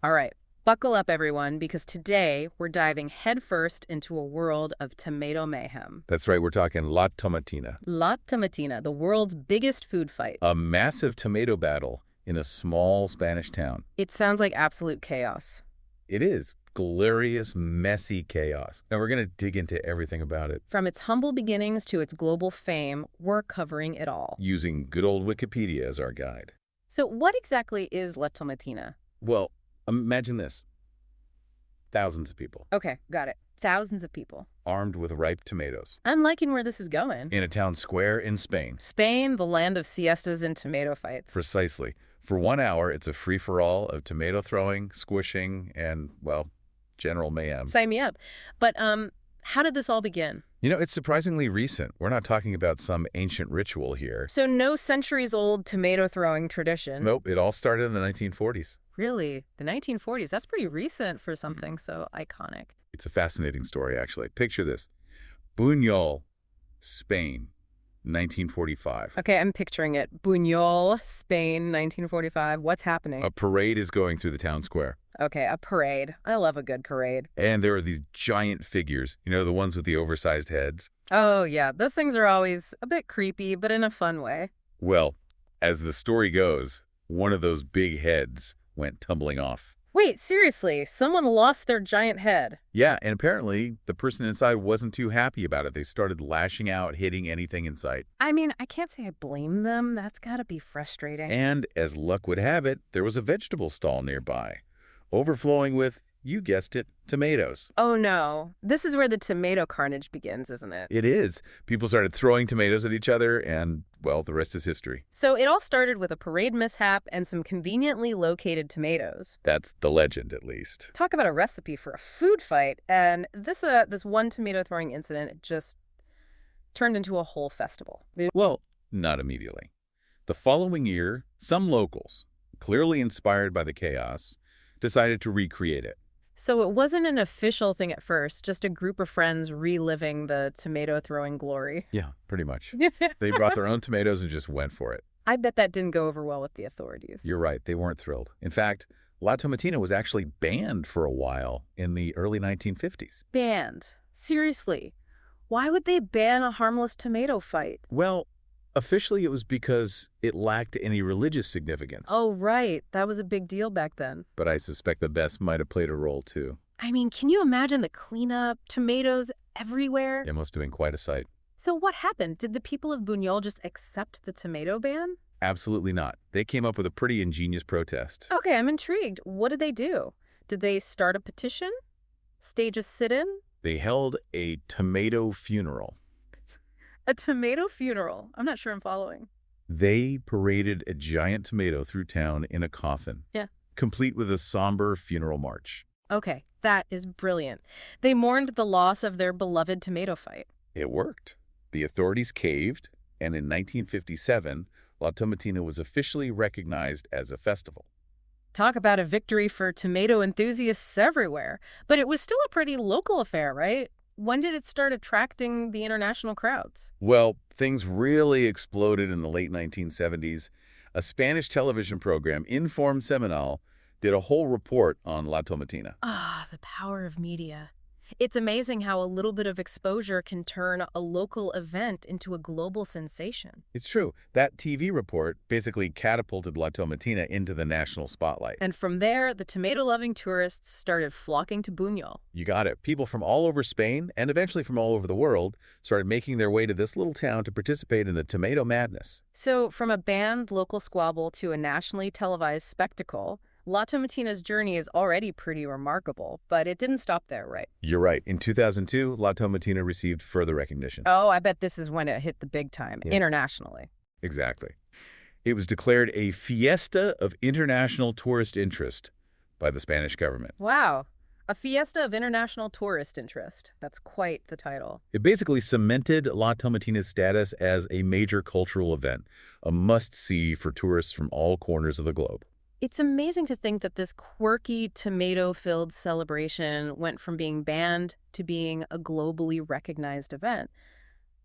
All right, buckle up, everyone, because today we're diving headfirst into a world of tomato mayhem. That's right, we're talking La Tomatina. La Tomatina, the world's biggest food fight. A massive tomato battle in a small Spanish town. It sounds like absolute chaos. It is glorious, messy chaos. And we're going to dig into everything about it. From its humble beginnings to its global fame, we're covering it all. Using good old Wikipedia as our guide. So what exactly is La Tomatina? Well, imagine this. Thousands of people. Okay, got it. Thousands of people. Armed with ripe tomatoes. I'm liking where this is going. In a town square in Spain. Spain, the land of siestas and tomato fights. Precisely. For 1 hour, it's a free-for-all of tomato throwing, squishing, and, well, general mayhem. Sign me up. But how did this all begin? You know, it's surprisingly recent. We're not talking about some ancient ritual here. So no centuries-old tomato-throwing tradition. Nope, it all started in the 1940s. Really? The 1940s? That's pretty recent for something so iconic. It's a fascinating story, actually. Picture this. Buñol, Spain, 1945. Okay, I'm picturing it. Buñol, Spain, 1945. What's happening? A parade is going through the town square. Okay, a parade. I love a good parade. And there are these giant figures, you know, the ones with the oversized heads. Oh, yeah. Those things are always a bit creepy, but in a fun way. Well, as the story goes, one of those big heads went tumbling off. Wait, seriously? Someone lost their giant head? Yeah, and apparently the person inside wasn't too happy about it. They started lashing out, hitting anything in sight. I mean, I can't say I blame them. That's gotta be frustrating. And as luck would have it, there was a vegetable stall nearby, overflowing with, you guessed it, tomatoes. Oh no. This is where the tomato carnage begins, isn't it? It is. People started throwing tomatoes at each other, and, well, the rest is history. So it all started with a parade mishap and some conveniently located tomatoes. That's the legend, at least. Talk about a recipe for a food fight, and this one tomato throwing incident just turned into a whole festival. Well, not immediately. The following year, some locals, clearly inspired by the chaos, decided to recreate it. So it wasn't an official thing at first, just a group of friends reliving the tomato-throwing glory. Yeah, pretty much. They brought their own tomatoes and just went for it. I bet that didn't go over well with the authorities. You're right, they weren't thrilled. In fact, La Tomatina was actually banned for a while in the early 1950s. Banned? Seriously? Why would they ban a harmless tomato fight? Well, officially it was because it lacked any religious significance. Oh, right. That was a big deal back then. But I suspect the best might have played a role, too. I mean, can you imagine the cleanup, tomatoes everywhere? It must have been quite a sight. So what happened? Did the people of Buñol just accept the tomato ban? Absolutely not. They came up with a pretty ingenious protest. Okay, I'm intrigued. What did they do? Did they start a petition? Stage a sit-in? They held a tomato funeral. A tomato funeral? I'm not sure I'm following. They paraded a giant tomato through town in a coffin. Yeah. Complete with a somber funeral march. Okay, that is brilliant. They mourned the loss of their beloved tomato fight. It worked. The authorities caved, and in 1957, La Tomatina was officially recognized as a festival. Talk about a victory for tomato enthusiasts everywhere. But it was still a pretty local affair, right? When did it start attracting the international crowds? Well, things really exploded in the late 1970s. A Spanish television program, Informe Semanal, did a whole report on La Tomatina. Ah, the power of media. It's amazing how a little bit of exposure can turn a local event into a global sensation. It's true. That TV report basically catapulted La Tomatina into the national spotlight. And from there, the tomato-loving tourists started flocking to Buñol. You got it. People from all over Spain, and eventually from all over the world, started making their way to this little town to participate in the tomato madness. So from a banned local squabble to a nationally televised spectacle, La Tomatina's journey is already pretty remarkable, but it didn't stop there, right? You're right. In 2002, La Tomatina received further recognition. Oh, I bet this is when it hit the big time, internationally. Exactly. It was declared a fiesta of international tourist interest by the Spanish government. Wow. A fiesta of international tourist interest. That's quite the title. It basically cemented La Tomatina's status as a major cultural event, a must-see for tourists from all corners of the globe. It's amazing to think that this quirky, tomato-filled celebration went from being banned to being a globally recognized event.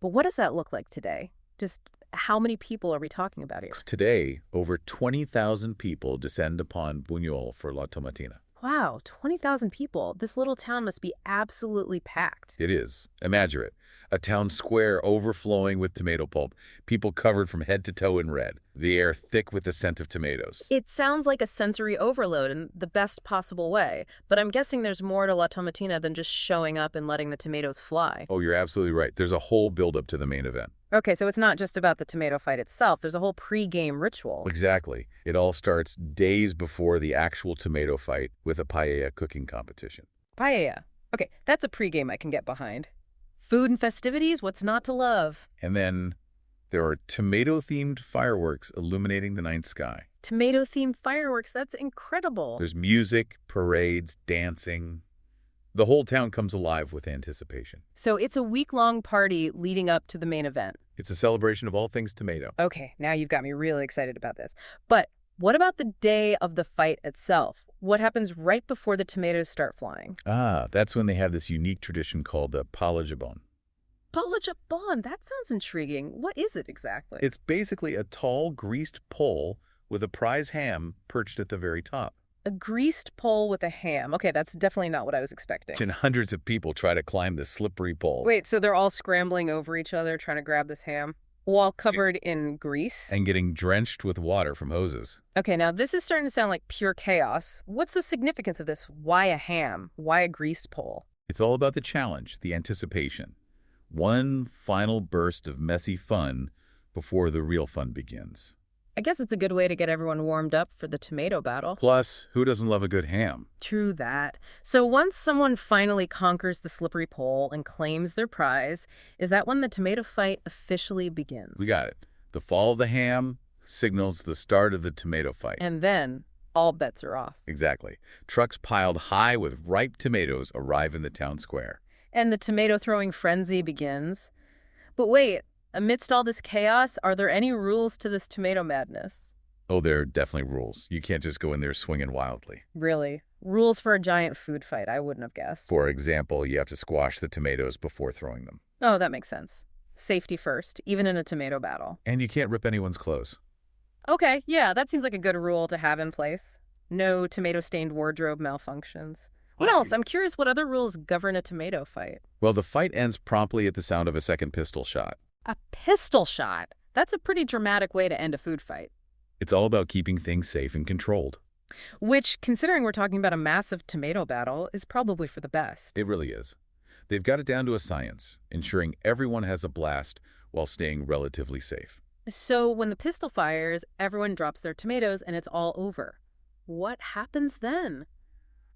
But what does that look like today? Just how many people are we talking about here? Today, over 20,000 people descend upon Buñol for La Tomatina. Wow, 20,000 people. This little town must be absolutely packed. It is. Imagine it. A town square overflowing with tomato pulp, people covered from head to toe in red, the air thick with the scent of tomatoes. It sounds like a sensory overload in the best possible way, but I'm guessing there's more to La Tomatina than just showing up and letting the tomatoes fly. Oh, you're absolutely right. There's a whole buildup to the main event. Okay, so it's not just about the tomato fight itself. There's a whole pre-game ritual. Exactly. It all starts days before the actual tomato fight with a paella cooking competition. Paella. Okay, that's a pre-game I can get behind. Food and festivities, what's not to love? And then there are tomato-themed fireworks illuminating the night sky. Tomato-themed fireworks, that's incredible. There's music, parades, dancing. The whole town comes alive with anticipation. So it's a week-long party leading up to the main event. It's a celebration of all things tomato. Okay, now you've got me really excited about this. But what about the day of the fight itself? What happens right before the tomatoes start flying? Ah, that's when they have this unique tradition called the Palo Jabón. Palo Jabón, that sounds intriguing. What is it exactly? It's basically a tall, greased pole with a prize ham perched at the very top. A greased pole with a ham. Okay, that's definitely not what I was expecting. And hundreds of people try to climb the slippery pole. Wait, so they're all scrambling over each other trying to grab this ham? While covered in grease? And getting drenched with water from hoses. Okay, now this is starting to sound like pure chaos. What's the significance of this? Why a ham? Why a greased pole? It's all about the challenge, the anticipation. One final burst of messy fun before the real fun begins. I guess it's a good way to get everyone warmed up for the tomato battle. Plus, who doesn't love a good ham? True that. So once someone finally conquers the slippery pole and claims their prize, is that when the tomato fight officially begins? We got it. The fall of the ham signals the start of the tomato fight. And then all bets are off. Exactly. Trucks piled high with ripe tomatoes arrive in the town square. And the tomato throwing frenzy begins. But wait, amidst all this chaos, are there any rules to this tomato madness? Oh, there are definitely rules. You can't just go in there swinging wildly. Really? Rules for a giant food fight, I wouldn't have guessed. For example, you have to squash the tomatoes before throwing them. Oh, that makes sense. Safety first, even in a tomato battle. And you can't rip anyone's clothes. Okay, yeah, that seems like a good rule to have in place. No tomato-stained wardrobe malfunctions. What else? I'm curious what other rules govern a tomato fight. Well, the fight ends promptly at the sound of a second pistol shot. A pistol shot? That's a pretty dramatic way to end a food fight. It's all about keeping things safe and controlled. Which, considering we're talking about a massive tomato battle, is probably for the best. It really is. They've got it down to a science, ensuring everyone has a blast while staying relatively safe. So when the pistol fires, everyone drops their tomatoes and it's all over. What happens then?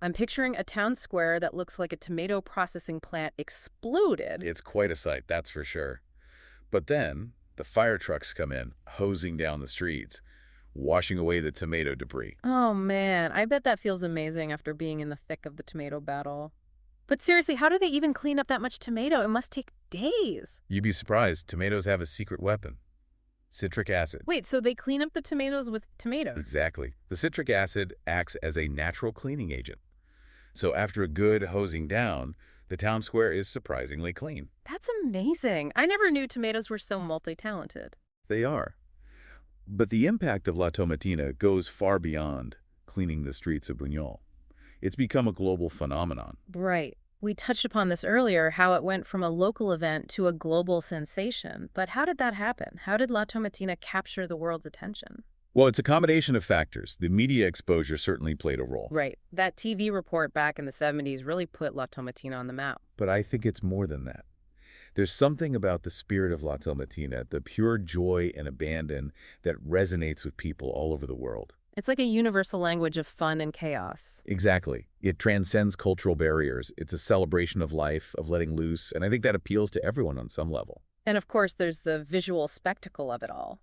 I'm picturing a town square that looks like a tomato processing plant exploded. It's quite a sight, that's for sure. But then, the fire trucks come in, hosing down the streets, washing away the tomato debris. Oh man, I bet that feels amazing after being in the thick of the tomato battle. But seriously, how do they even clean up that much tomato? It must take days. You'd be surprised, tomatoes have a secret weapon. Citric acid. Wait, so they clean up the tomatoes with tomatoes? Exactly. The citric acid acts as a natural cleaning agent. So after a good hosing down, the town square is surprisingly clean. That's amazing. I never knew tomatoes were so multi-talented. They are. But the impact of La Tomatina goes far beyond cleaning the streets of Buñol. It's become a global phenomenon. Right. We touched upon this earlier, how it went from a local event to a global sensation. But how did that happen? How did La Tomatina capture the world's attention? Well, it's a combination of factors. The media exposure certainly played a role. Right. That TV report back in the 70s really put La Tomatina on the map. But I think it's more than that. There's something about the spirit of La Tomatina, the pure joy and abandon that resonates with people all over the world. It's like a universal language of fun and chaos. Exactly. It transcends cultural barriers. It's a celebration of life, of letting loose, and I think that appeals to everyone on some level. And of course, there's the visual spectacle of it all.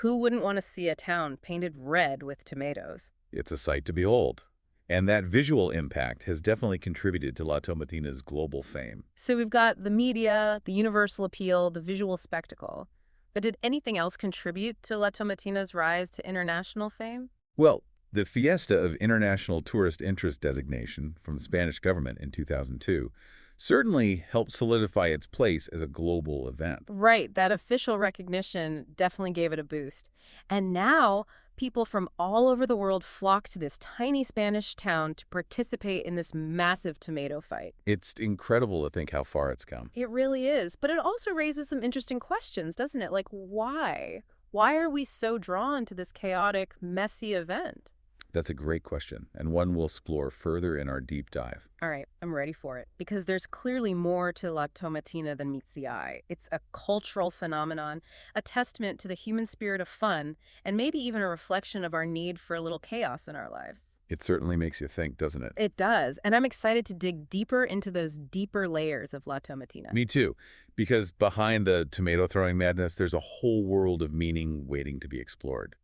Who wouldn't want to see a town painted red with tomatoes? It's a sight to behold. And that visual impact has definitely contributed to La Tomatina's global fame. So we've got the media, the universal appeal, the visual spectacle. But did anything else contribute to La Tomatina's rise to international fame? Well, the Fiesta of International Tourist Interest designation from the Spanish government in 2002 certainly helped solidify its place as a global event. Right, that official recognition definitely gave it a boost. And now, People from all over the world flock to this tiny Spanish town to participate in this massive tomato fight. It's incredible to think how far it's come. It really is. But it also raises some interesting questions, doesn't it? Like, why? Why are we so drawn to this chaotic, messy event? That's a great question, and one we'll explore further in our deep dive. All right, I'm ready for it. Because there's clearly more to La Tomatina than meets the eye. It's a cultural phenomenon, a testament to the human spirit of fun, and maybe even a reflection of our need for a little chaos in our lives. It certainly makes you think, doesn't it? It does, and I'm excited to dig deeper into those deeper layers of La Tomatina. Me too, because behind the tomato-throwing madness, there's a whole world of meaning waiting to be explored.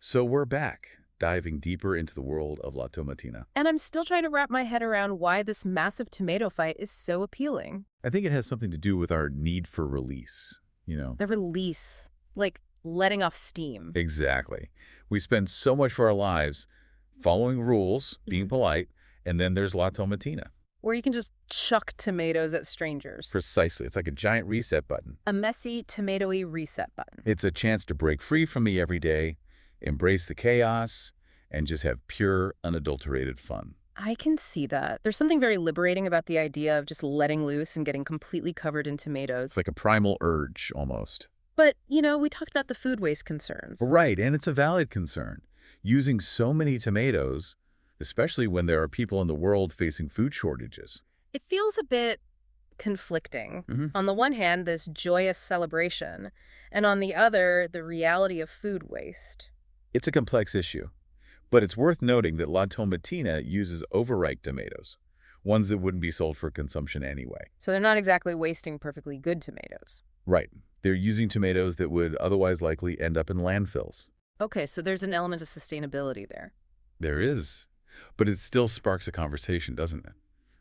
So we're back, diving deeper into the world of La Tomatina. And I'm still trying to wrap my head around why this massive tomato fight is so appealing. I think it has something to do with our need for release, The release, like letting off steam. Exactly. We spend so much of our lives following rules, being polite, and then there's La Tomatina. Where you can just chuck tomatoes at strangers. Precisely. It's like a giant reset button. A messy, tomatoey reset button. It's a chance to break free from the everyday, embrace the chaos, and just have pure, unadulterated fun. I can see that. There's something very liberating about the idea of just letting loose and getting completely covered in tomatoes. It's like a primal urge, almost. But, we talked about the food waste concerns. Right, and it's a valid concern. Using so many tomatoes, especially when there are people in the world facing food shortages. It feels a bit conflicting. On the one hand, this joyous celebration, and on the other, the reality of food waste. It's a complex issue, but it's worth noting that La Tomatina uses overripe tomatoes, ones that wouldn't be sold for consumption anyway. So they're not exactly wasting perfectly good tomatoes. Right. They're using tomatoes that would otherwise likely end up in landfills. Okay, so there's an element of sustainability there. There is. But it still sparks a conversation, doesn't it?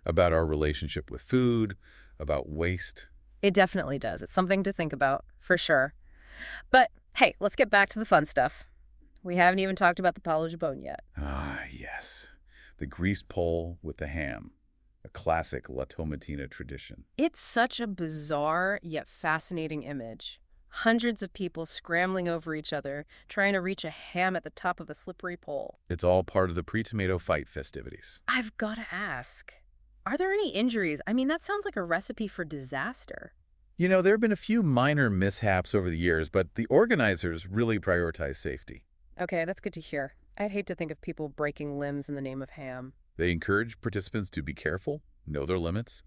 About our relationship with food, about waste. It definitely does. It's something to think about, for sure. But, hey, let's get back to the fun stuff. We haven't even talked about the Palo Jabón yet. Ah, yes. The greased pole with the ham. A classic La Tomatina tradition. It's such a bizarre yet fascinating image. Hundreds of people scrambling over each other, trying to reach a ham at the top of a slippery pole. It's all part of the pre-tomato fight festivities. I've got to ask, are there any injuries? I mean, that sounds like a recipe for disaster. There have been a few minor mishaps over the years, but the organizers really prioritize safety. Okay, that's good to hear. I'd hate to think of people breaking limbs in the name of ham. They encourage participants to be careful, know their limits,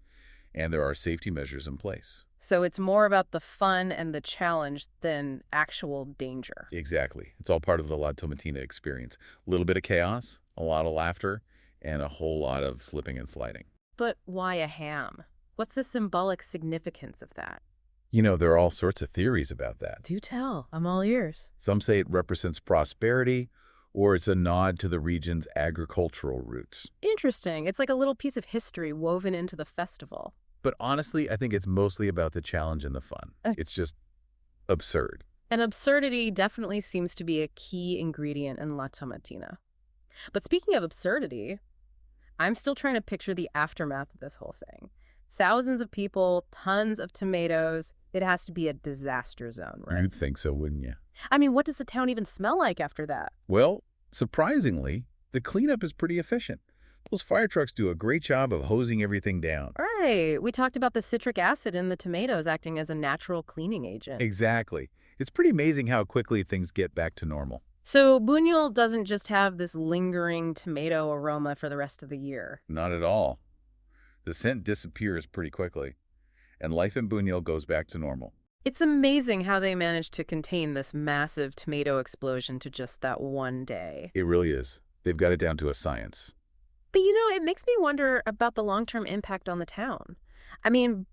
and there are safety measures in place. So it's more about the fun and the challenge than actual danger. Exactly. It's all part of the La Tomatina experience. A little bit of chaos, a lot of laughter, and a whole lot of slipping and sliding. But why a ham? What's the symbolic significance of that? There are all sorts of theories about that. Do tell. I'm all ears. Some say it represents prosperity, or it's a nod to the region's agricultural roots. Interesting. It's like a little piece of history woven into the festival. But honestly, I think it's mostly about the challenge and the fun. It's just absurd. And absurdity definitely seems to be a key ingredient in La Tomatina. But speaking of absurdity, I'm still trying to picture the aftermath of this whole thing. Thousands of people, tons of tomatoes. It has to be a disaster zone, right? You'd think so, wouldn't you? I mean, what does the town even smell like after that? Well, surprisingly, the cleanup is pretty efficient. Those fire trucks do a great job of hosing everything down. Right. We talked about the citric acid in the tomatoes acting as a natural cleaning agent. Exactly. It's pretty amazing how quickly things get back to normal. So Buñol doesn't just have this lingering tomato aroma for the rest of the year. Not at all. The scent disappears pretty quickly, and life in Buñol goes back to normal. It's amazing how they managed to contain this massive tomato explosion to just that one day. It really is. They've got it down to a science. But it makes me wonder about the long-term impact on the town. I mean,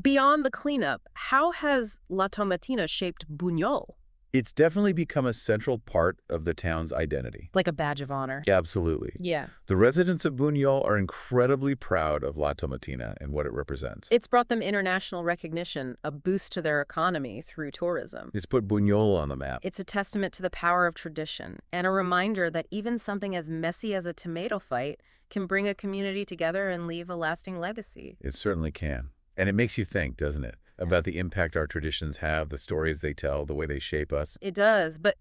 beyond the cleanup, how has La Tomatina shaped Buñol? It's definitely become a central part of the town's identity. Like a badge of honor. Absolutely. Yeah. The residents of Buñol are incredibly proud of La Tomatina and what it represents. It's brought them international recognition, a boost to their economy through tourism. It's put Buñol on the map. It's a testament to the power of tradition and a reminder that even something as messy as a tomato fight can bring a community together and leave a lasting legacy. It certainly can. And it makes you think, doesn't it? about the impact our traditions have, the stories they tell, the way they shape us. It does. But,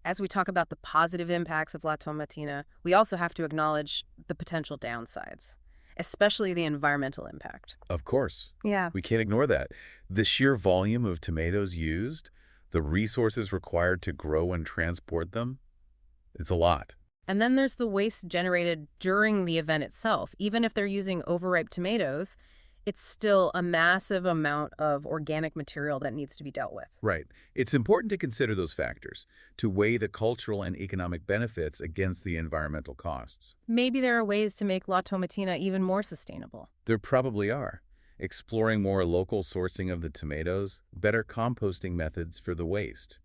as we talk about the positive impacts of La Tomatina, we also have to acknowledge the potential downsides, especially the environmental impact. Of course. Yeah. We can't ignore that. The sheer volume of tomatoes used, the resources required to grow and transport them, it's a lot. And then there's the waste generated during the event itself. Even if they're using overripe tomatoes, it's still a massive amount of organic material that needs to be dealt with. Right. It's important to consider those factors, to weigh the cultural and economic benefits against the environmental costs. Maybe there are ways to make La Tomatina even more sustainable. There probably are. Exploring more local sourcing of the tomatoes, better composting methods for the waste.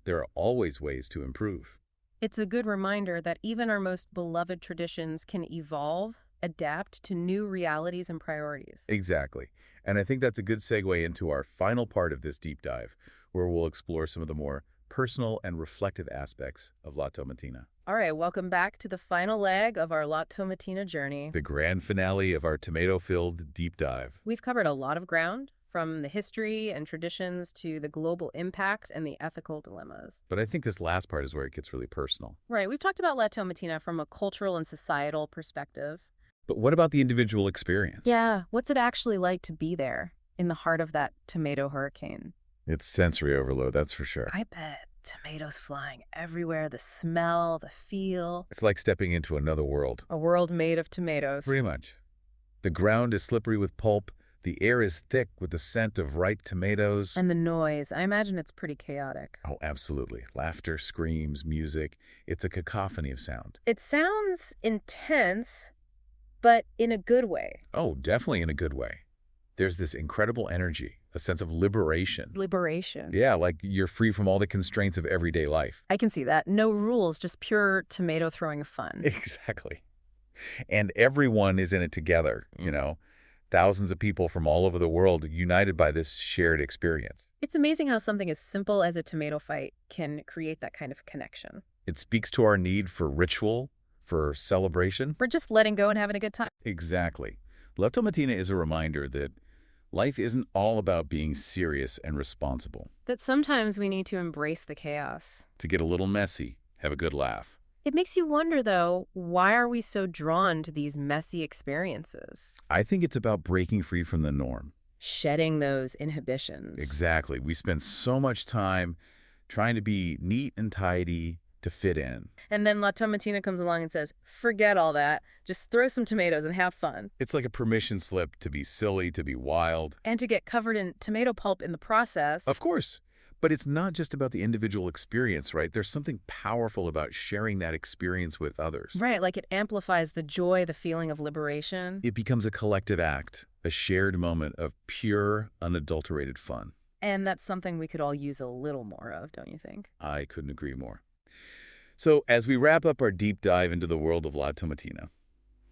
There are always ways to improve. It's a good reminder that even our most beloved traditions can evolve, adapt to new realities and priorities. Exactly. And I think that's a good segue into our final part of this deep dive, where we'll explore some of the more personal and reflective aspects of La Tomatina. All right, welcome back to the final leg of our La Tomatina journey. The grand finale of our tomato-filled deep dive. We've covered a lot of ground, from the history and traditions to the global impact and the ethical dilemmas. But I think this last part is where it gets really personal. Right, we've talked about La Tomatina from a cultural and societal perspective. But what about the individual experience? Yeah, what's it actually like to be there in the heart of that tomato hurricane? It's sensory overload, that's for sure. I bet. Tomatoes flying everywhere, the smell, the feel. It's like stepping into another world. A world made of tomatoes. Pretty much. The ground is slippery with pulp. The air is thick with the scent of ripe tomatoes. And the noise. I imagine it's pretty chaotic. Oh, absolutely. Laughter, screams, music. It's a cacophony of sound. It sounds intense, but in a good way. Oh, definitely in a good way. There's this incredible energy, a sense of liberation. Liberation. Yeah, like you're free from all the constraints of everyday life. I can see that. No rules, just pure tomato throwing fun. Exactly. And everyone is in it together, Thousands of people from all over the world united by this shared experience. It's amazing how something as simple as a tomato fight can create that kind of connection. It speaks to our need for ritual, for celebration. We're just letting go and having a good time. Exactly. La Tomatina is a reminder that life isn't all about being serious and responsible. That sometimes we need to embrace the chaos. To get a little messy, have a good laugh. It makes you wonder, though, why are we so drawn to these messy experiences? I think it's about breaking free from the norm. Shedding those inhibitions. Exactly. We spend so much time trying to be neat and tidy to fit in. And then La Tomatina comes along and says, forget all that. Just throw some tomatoes and have fun. It's like a permission slip to be silly, to be wild. And to get covered in tomato pulp in the process. Of course. But it's not just about the individual experience, right? There's something powerful about sharing that experience with others. Right, like it amplifies the joy, the feeling of liberation. It becomes a collective act, a shared moment of pure, unadulterated fun. And that's something we could all use a little more of, don't you think? I couldn't agree more. So as we wrap up our deep dive into the world of La Tomatina,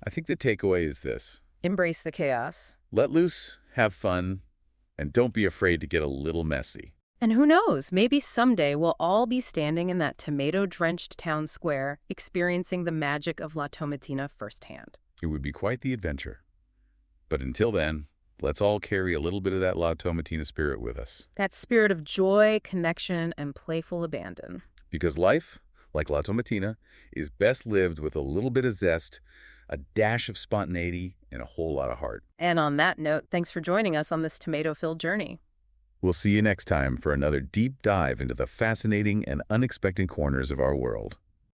I think the takeaway is this. Embrace the chaos. Let loose, have fun, and don't be afraid to get a little messy. And who knows, maybe someday we'll all be standing in that tomato-drenched town square, experiencing the magic of La Tomatina firsthand. It would be quite the adventure. But until then, let's all carry a little bit of that La Tomatina spirit with us. That spirit of joy, connection, and playful abandon. Because life, like La Tomatina, is best lived with a little bit of zest, a dash of spontaneity, and a whole lot of heart. And on that note, thanks for joining us on this tomato-filled journey. We'll see you next time for another deep dive into the fascinating and unexpected corners of our world.